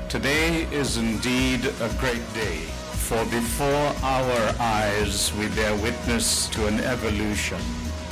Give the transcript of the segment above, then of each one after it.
Today is indeed a great day, for before our eyes we bear witness to an evolution,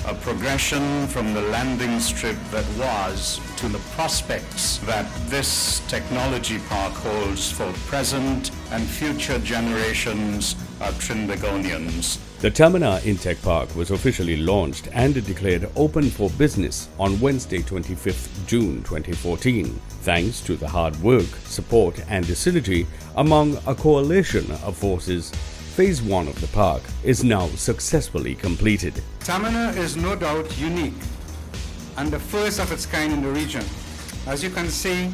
a progression from the landing strip that was to the prospects that this technology park holds for present and future generations of Trinidadians. The Tamana InTech Park was officially launched and declared open for business on Wednesday, 25th June 2014, thanks to the hard work, support and acidity among a coalition of forces. Phase 1 of the park is now successfully completed. Tamana is no doubt unique and the first of its kind in the region. As you can see,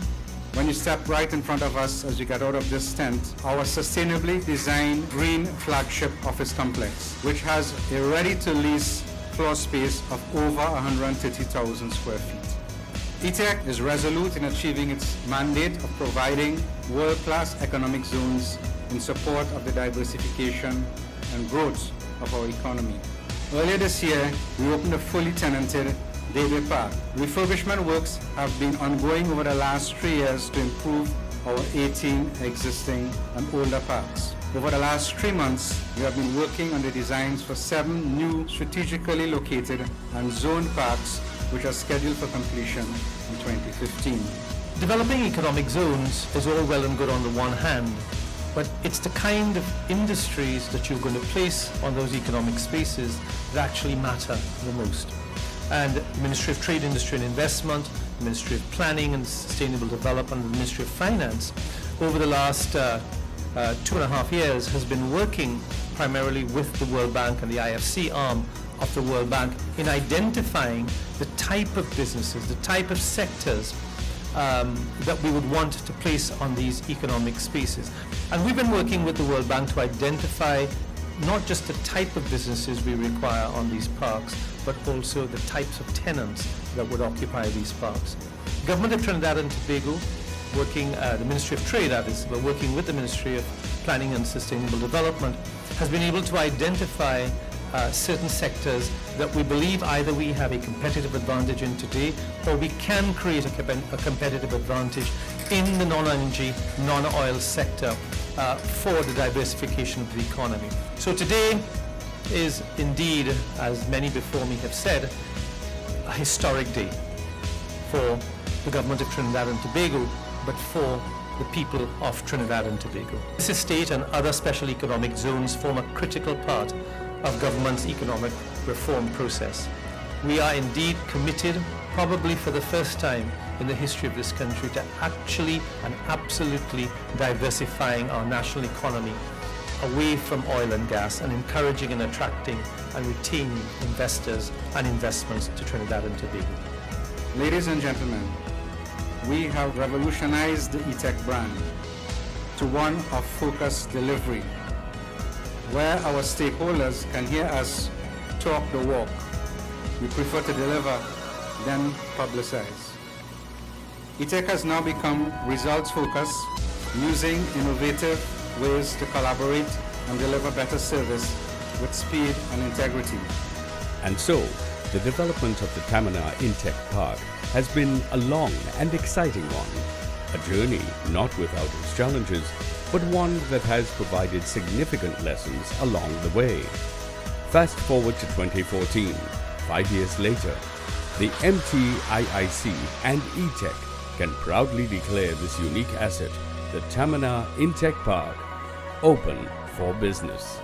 when you step right in front of us as you get out of this tent, our sustainably designed green flagship office complex, which has a ready-to-lease floor space of over 130,000 square feet. ITEC is resolute in achieving its mandate of providing world-class economic zones in support of the diversification and growth of our economy. Earlier this year, we opened a fully tenanted Day Park. Refurbishment works have been ongoing over the last 3 years to improve our 18 existing and older parks. Over the last 3 months, we have been working on the designs for 7 new strategically located and zoned parks which are scheduled for completion in 2015. Developing economic zones is all well and good on the one hand, but it's the kind of industries that you're going to place on those economic spaces that actually matter the most. And the Ministry of Trade, Industry and Investment, the Ministry of Planning and Sustainable Development, and the Ministry of Finance, over the last 2.5 years has been working primarily with the World Bank and the IFC arm of the World Bank in identifying the type of businesses, the type of sectors that we would want to place on these economic spaces. And we've been working with the World Bank to identify not just the type of businesses we require on these parks, but also the types of tenants that would occupy these parks. Government of Trinidad and Tobago, the Ministry of Trade, that is, but working with the Ministry of Planning and Sustainable Development, has been able to identify certain sectors that we believe either we have a competitive advantage in today, or we can create a competitive advantage in the non-energy, non-oil sector for the diversification of the economy. So today is indeed, as many before me have said, a historic day for the government of Trinidad and Tobago, but for the people of Trinidad and Tobago. This estate and other special economic zones form a critical part of government's economic reform process. We are indeed committed, probably for the first time in the history of this country, to actually and absolutely diversifying our national economy away from oil and gas and encouraging and attracting and retaining investors and investments to Trinidad and Tobago. Ladies and gentlemen, we have revolutionized the ITEC brand to one of focused delivery, where our stakeholders can hear us talk the walk. We prefer to deliver than publicize. ITEC has now become results-focused, using innovative ways to collaborate and deliver better service with speed and integrity. And so, the development of the Tamana InTech Park has been a long and exciting one. A journey not without its challenges, but one that has provided significant lessons along the way. Fast forward to 2014, 5 years later, the MTIIC and ITEC can proudly declare this unique asset, the Tamana InTech Park, open for business.